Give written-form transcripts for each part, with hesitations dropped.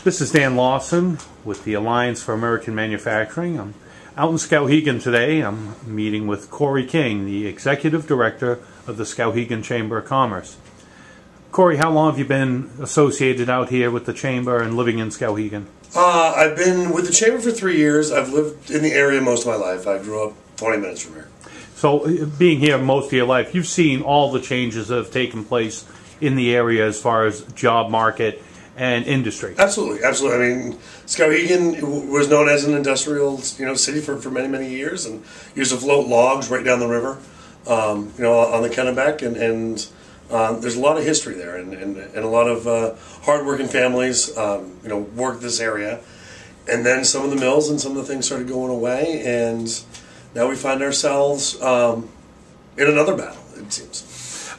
This is Dan Lawson with the Alliance for American Manufacturing. I'm out in Skowhegan today. I'm meeting with Cory King, the Executive Director of the Skowhegan Chamber of Commerce. Cory, how long have you been associated out here with the Chamber and living in Skowhegan? I've been with the Chamber for 3 years. I've lived in the area most of my life. I grew up 20 minutes from here. So, being here most of your life, you've seen all the changes that have taken place in the area as far as job market and industry. Absolutely, absolutely. I mean, Skowhegan was known as an industrial, city for many, many years, and used to float logs right down the river, on the Kennebec, and there's a lot of history there, and a lot of hardworking families, worked this area, and then some of the mills and some of the things started going away, and now we find ourselves in another battle. It seems.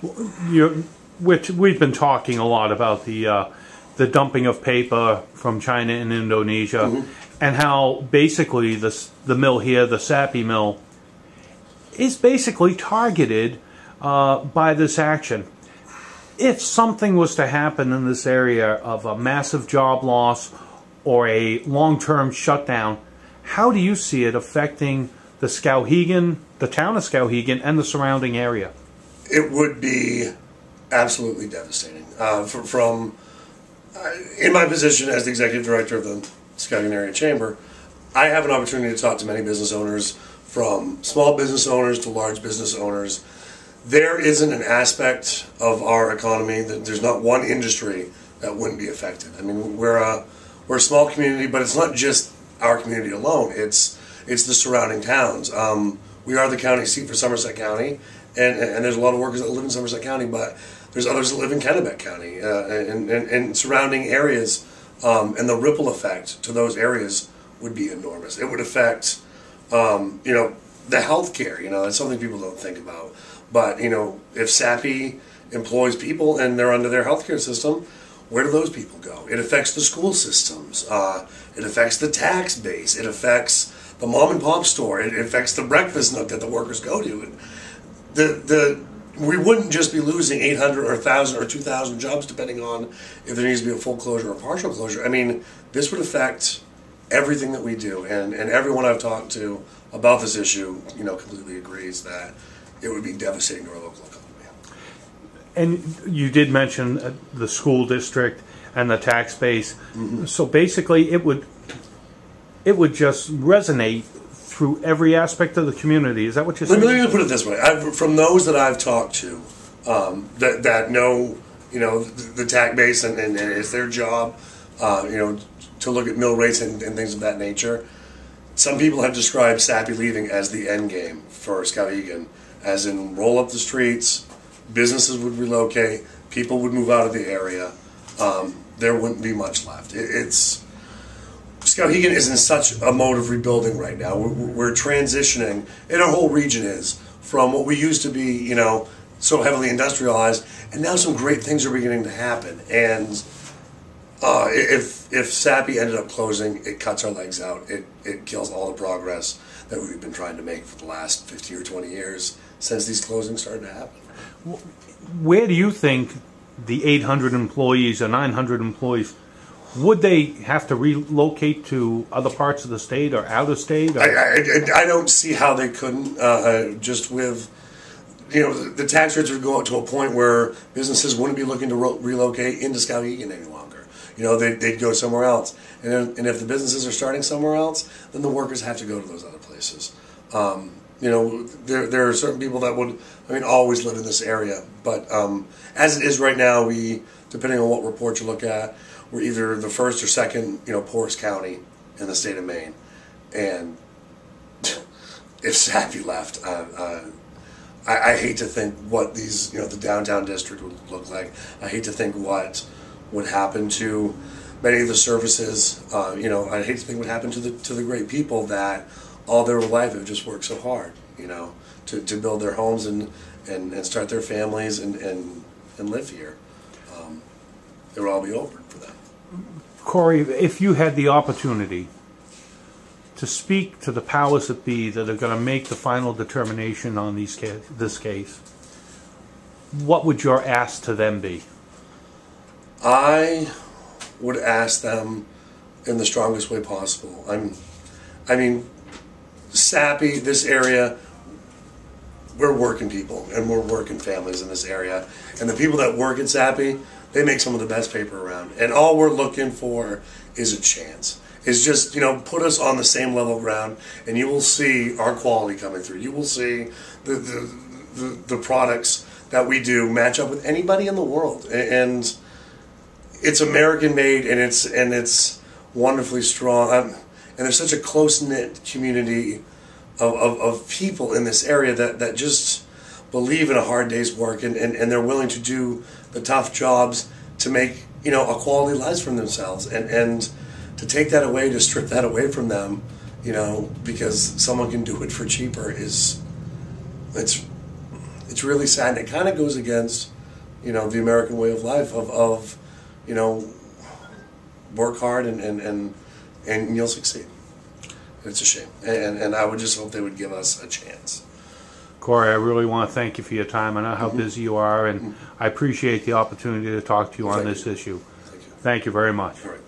We've been talking a lot about the dumping of paper from China and Indonesia, and how basically the mill here, the Sappi mill, is basically targeted by this action. If something was to happen in this area of a massive job loss or a long-term shutdown, how do you see it affecting the Skowhegan, the town of Skowhegan, and the surrounding area? It would be absolutely devastating. In my position as the Executive Director of the Skowhegan Area Chamber, I have an opportunity to talk to many business owners, from small business owners to large business owners. There isn't an aspect of our economy that there's not one industry that wouldn't be affected. I mean, we're a small community, but it's not just our community alone. It's the surrounding towns. We are the county seat for Somerset County, and there's a lot of workers that live in Somerset County, but there's others that live in Kennebec County and surrounding areas, and the ripple effect to those areas would be enormous. It would affect, the healthcare. That's something people don't think about. But if Sappi employs people and they're under their healthcare system, where do those people go? It affects the school systems. It affects the tax base. It affects the mom and pop store. It affects the breakfast nook that the workers go to. We wouldn't just be losing 800 or 1,000 or 2,000 jobs, depending on if there needs to be a full closure or partial closure. I mean, this would affect everything that we do, and everyone I've talked to about this issue, completely agrees that it would be devastating to our local economy. And you did mention the school district and the tax base. So basically, it would just resonate through every aspect of the community. Is that what you're saying? Let me put it this way. From those that I've talked to, that know, the tax base and it's their job, to look at mill rates and things of that nature. Some people have described Sappi leaving as the end game for Skowhegan, as in roll up the streets, businesses would relocate, people would move out of the area. There wouldn't be much left. Skowhegan is in such a mode of rebuilding right now. We're transitioning, and our whole region is, from what we used to be, so heavily industrialized, and now some great things are beginning to happen. And if Sappi ended up closing, it cuts our legs out. It kills all the progress that we've been trying to make for the last 50 or 20 years since these closings started to happen. Where do you think the 800 employees or 900 employees, would they have to relocate to other parts of the state or out of state? Or? I don't see how they couldn't. Just with, the tax rates would go up to a point where businesses wouldn't be looking to relocate into Skowhegan any longer. They'd go somewhere else. And if the businesses are starting somewhere else, then the workers have to go to those other places. There are certain people that would, always live in this area. But as it is right now, depending on what report you look at, we're either the first or second, poorest county in the state of Maine. And if Sappi left, I hate to think what these, the downtown district would look like. I hate to think what would happen to many of the services. I hate to think what happened to the great people that all their life have just worked so hard, to build their homes and start their families and live here. It would all be over for them. Cory, if you had the opportunity to speak to the powers that be that are going to make the final determination on this case, what would your ask to them be? I would ask them in the strongest way possible. I mean, Sappy, this area, we're working people and we're working families in this area. And the people that work at Sappy, they make some of the best paper around. And all we're looking for is a chance. Is just, you know, put us on the same level ground and you will see our quality coming through. You will see the products that we do match up with anybody in the world. And it's American made and it's wonderfully strong. And there's such a close-knit community of people in this area that just believe in a hard day's work and they're willing to do the tough jobs to make, you know, a quality lives for themselves. And to take that away, to strip that away from them, you know, because someone can do it for cheaper it's really sad. And it kind of goes against, you know, the American way of life of you know, work hard and you'll succeed. It's a shame. And I would just hope they would give us a chance. Cory, I really want to thank you for your time. I know how busy you are, and I appreciate the opportunity to talk to you on this issue. Thank you. Thank you very much. All right.